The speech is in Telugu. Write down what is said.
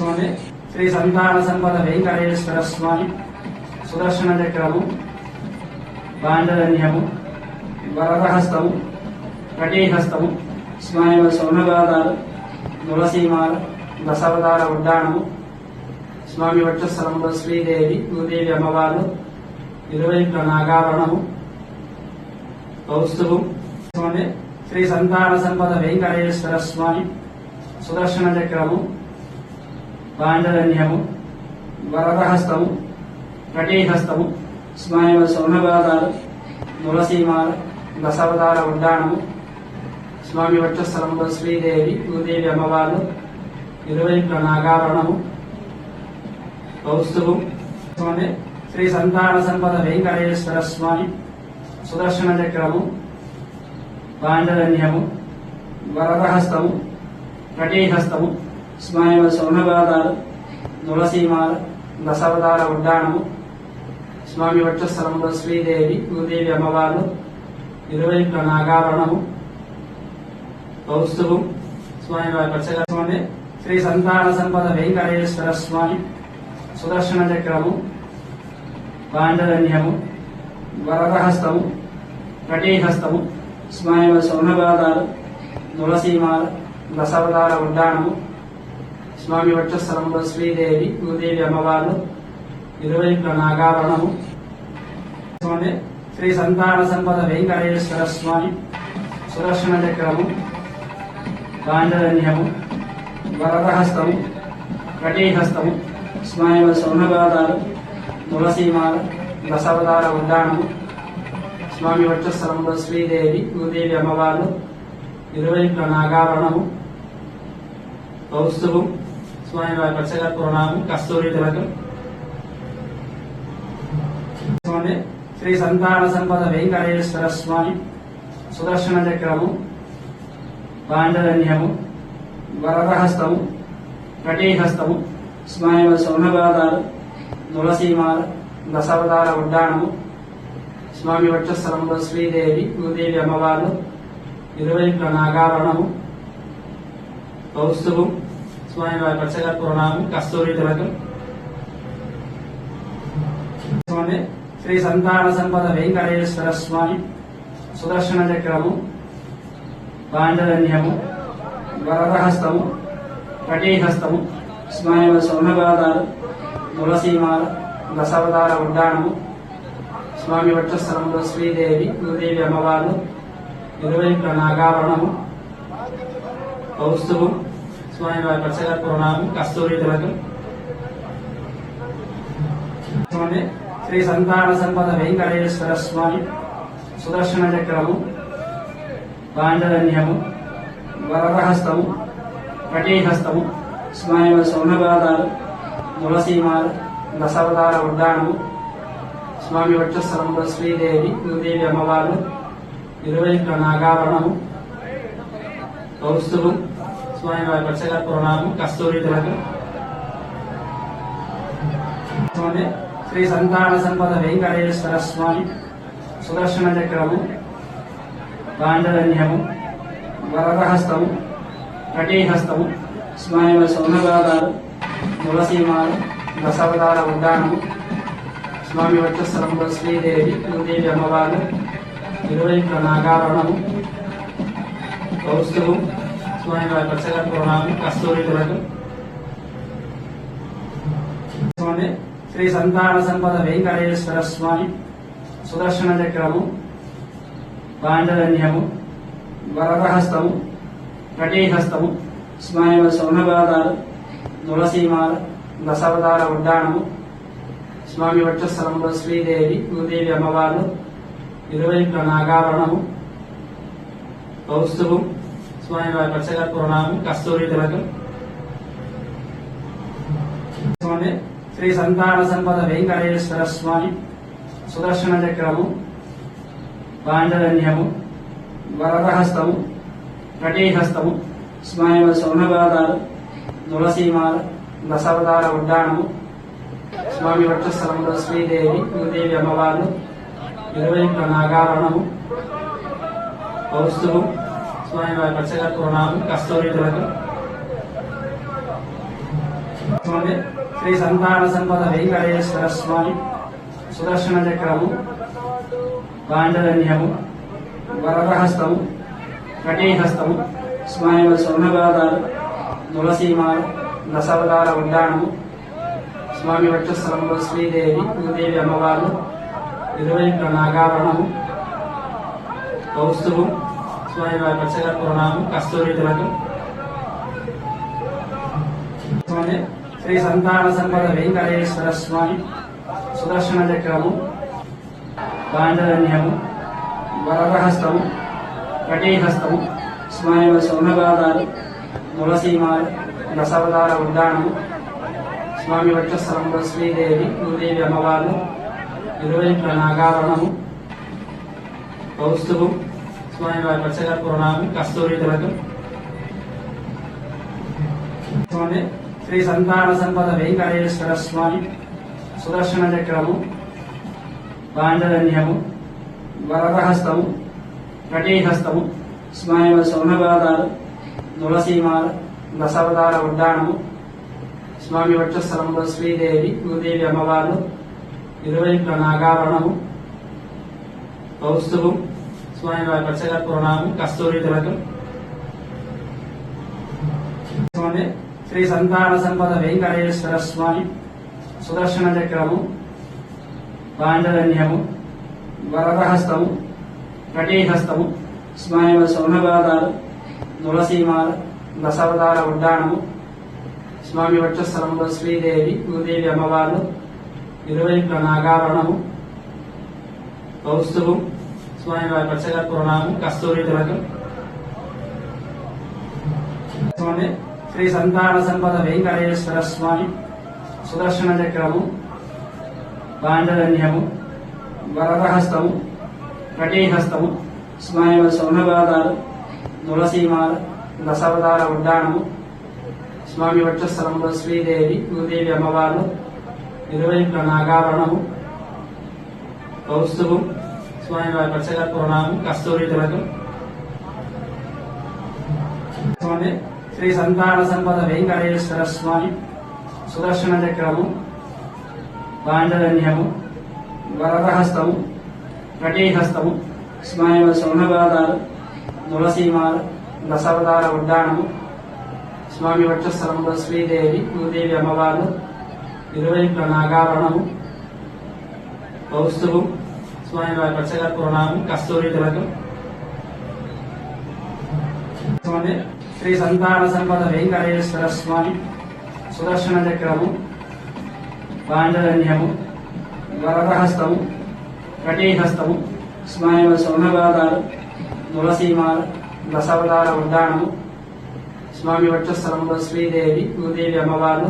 స్వామి శ్రీ సంతాన సంపద వెంకటేశ్వర స్వామి సుదర్శన చక్రము పాండరణ్యము వరదహస్తము కటీహస్తము స్వామి సౌనగాదాలు తులసీమాల దశావతార ఉడ్డానము స్వామి వక్షస్థలంలో శ్రీదేవి భూదేవి అమ్మవారు ఇరువైపుల నాగావరణము కౌస్తుభం స్వామి శ్రీ సంతాన సంపద వెంకటేశ్వర స్వామి సుదర్శన చక్రము పాండరణ్యము వరదహస్తము కటీహస్తము స్వామి సౌనగాదాలు తులసీమాల దశావతార ఉడ్డానము స్వామి వక్షస్థలంలో శ్రీదేవి భూదేవి అమ్మవారు ఇరువైపుల నాగావరణము కౌస్తుభం స్వామి శ్రీ సంతాన సంపద వెంకటేశ్వర స్వామి సుదర్శన చక్రము పాండరణ్యము వరదహస్తము కటీహస్తము స్వామి సౌనగాదాలు తులసీమాల దశావతార ఉడ్డానము స్వామి వక్షస్థలంలో శ్రీదేవి భూదేవి అమ్మవారు ఇరువైపుల నాగావరణము కౌస్తుభం స్వామి వారి పచ్చగా స్వామి శ్రీ సంతాన సంపద వెంకటేశ్వర స్వామి సుదర్శన చక్రము పాండరణ్యము వరదహస్తము కటీహస్తము స్వామి సౌనగాదాలు తులసీమాల దశావతార ఉడ్డానము స్వామి వక్షస్థలంలో శ్రీదేవి భూదేవి అమ్మవారు ఇరువైపుల నాగావరణము స్వామి శ్రీ సంతాన సంపద వెంకటేశ్వర స్వామి సుదర్శన చక్రము పాండరణ్యము వరదహస్తము కటీహస్తము స్వామి సౌనగాదాలు తులసీమాల దశావతార ఉడ్డానము స్వామి వక్షస్థలంలో శ్రీదేవి భూదేవి అమ్మవారు ఇరువైపుల నాగావరణము కౌస్తుభం స్వామి వారి పచ్చగా ప్రణామం కస్తూరి తిలకం స్వామి శ్రీ సంతాన సంపద వెంకటేశ్వర స్వామి సుదర్శన చక్రము పాండరణ్యము వరదహస్తము కటీహస్తము స్వామి సౌనగాదాలు తులసీమాల దశావతార ఉడ్డానము స్వామి వక్షస్థలంలో శ్రీదేవి భూదేవి అమ్మవారు ఇరువైపుల నాగావరణము కౌస్తుభం స్వామి వారి పచ్చగా ప్రణామం కస్తూరి తిలకం స్వామి శ్రీ సంతాన సంపద వెంకటేశ్వర స్వామి సుదర్శన చక్రము పాండరణ్యము వరదహస్తము కటీహస్తము స్వామి సౌనగాదాలు తులసీమాల దశావతార ఉడ్డానము స్వామి వక్షస్థలంలో శ్రీదేవి భూదేవి అమ్మవారు ఇరువైపుల నాగావరణము కౌస్తుభం స్వామి వారి పచ్చగా ప్రణామం కస్తూరి తిలకం స్వామి శ్రీ సంతాన సంపద వెంకటేశ్వర స్వామి సుదర్శన చక్రము పాండరణ్యము వరదహస్తము కటీహస్తము స్వామి సౌనగాదాలు తులసీమాల దశావతార ఉడ్డానము స్వామి వక్షస్థలంలో శ్రీదేవి భూదేవి అమ్మవారు ఇరువైపుల నాగావరణము కౌస్తుభం స్వామి వారి పచ్చగా ప్రణామం కస్తూరి తిలకం స్వామి శ్రీ సంతాన సంపద వెంకటేశ్వర స్వామి సుదర్శన చక్రము పాండరణ్యము వరదహస్తము కటీహస్తము స్వామి సౌనగాదాలు తులసీమాల దశావతార ఉడ్డానము స్వామి వక్షస్థలంలో శ్రీదేవి భూదేవి అమ్మవారు ఇరువైపుల నాగావరణము కౌస్తుభం స్వామి వారి పచ్చగా ప్రణామం కస్తూరి తిలకం స్వామి శ్రీ సంతాన సంపద వెంకటేశ్వర స్వామి సుదర్శన చక్రము పాండరణ్యము వరదహస్తము కటీహస్తము స్వామి సౌనగాదాలు తులసీమాల దశావతార ఉడ్డానము స్వామి వక్షస్థలంలో శ్రీదేవి భూదేవి అమ్మవారు ఇరువైపుల నాగావరణము కౌస్తుభం స్వామి వారి పచ్చగా ప్రణామం కస్తూరి తిలకం స్వామి శ్రీ సంతాన సంపద వెంకటేశ్వర స్వామి సుదర్శన చక్రము పాండరణ్యము వరదహస్తము కటీహస్తము స్వామి సౌనగాదాలు తులసీమాల దశావతార ఉడ్డానము స్వామి వక్షస్థలంలో శ్రీదేవి భూదేవి అమ్మవారు ఇరువైపుల నాగావరణము కౌస్తుభం స్వామి వారి పచ్చగా ప్రణామం కస్తూరి తిలకం శ్రీ సంతాన సంపద వెంకటేశ్వర స్వామి సుదర్శన చక్రము పాండరణ్యము వరదహస్తము కటీహస్తము స్వామి స్వర్ణపాదాలు తులసీమాల దశావతార ఉద్యానము స్వామి వక్షస్థలంలో శ్రీదేవి భూదేవి అమ్మవారు 20 నాగాభరణము కౌస్తుభం స్వామి వారి పచ్చగర్పూర్ణము కస్తూరి తిలకం శ్రీ సంతాన సంపద వెంకటేశ్వర స్వామి సుదర్శన చక్రము పాండరణ్యము వరదహస్తము కటీహస్తము స్వామి స్వర్ణపాదాలు తులసీమాల దశావతార ఉద్యానము స్వామి వక్షస్థలంలో శ్రీదేవి భూదేవి అమ్మవారు 20 నాగాభరణము కౌస్తుభం స్వామి వారి పచ్చగర్పూర్ణము కస్తూరి తిలకం శ్రీ సంతాన సంపద వెంకటేశ్వర స్వామి సుదర్శన చక్రము పాండరణ్యము వరదహస్తము కటీహస్తము స్వామి స్వర్ణపాదాలు తులసీమాల దశావతార ఉద్యానము స్వామి వక్షస్థలంలో శ్రీదేవి భూదేవి అమ్మవారు 20 నాగాభరణము కౌస్తుభం స్వామి వారి పచ్చగర్పూర్ణము కస్తూరి తిలకం శ్రీ సంతాన సంపద వెంకటేశ్వర స్వామి సుదర్శన చక్రము పాండరణ్యము వరదహస్తము కటీహస్తము స్వామి స్వర్ణపాదాలు తులసీమాల దశావతార ఉద్యానము స్వామి వక్షస్థలంలో శ్రీదేవి భూదేవి అమ్మవారు 20 నాగాభరణము కౌస్తుభం స్వామి వారి పచ్చగర్పూర్ణము కస్తూరి తిలకం శ్రీ సంతాన సంపద వెంకటేశ్వర స్వామి సుదర్శన చక్రము పాండరణ్యము వరదహస్తము కటీహస్తము స్వామి స్వర్ణపాదాలు తులసీమాల దశావతార ఉద్యానము స్వామి వక్షస్థలంలో శ్రీదేవి భూదేవి అమ్మవారు 20 నాగాభరణము కౌస్తుభం స్వామి వారి పచ్చగర్పూర్ణము కస్తూరి తిలకం శ్రీ సంతాన సంపద వెంకటేశ్వర స్వామి సుదర్శన చక్రము పాండరణ్యము వరదహస్తము కటీహస్తము స్వామి స్వర్ణపాదాలు తులసీమాల దశావతార ఉద్యానము స్వామి వక్షస్థలంలో శ్రీదేవి భూదేవి అమ్మవారు 20 నాగాభరణము కౌస్తుభం స్వామి వారి పచ్చగర్పూర్ణము కస్తూరి తిలకం శ్రీ సంతాన సంపద వెంకటేశ్వర స్వామి సుదర్శన చక్రము పాండరణ్యము వరదహస్తము కటీహస్తము స్వామి స్వర్ణపాదాలు తులసీమాల దశావతార ఉద్యానము స్వామి వక్షస్థలంలో శ్రీదేవి భూదేవి అమ్మవారు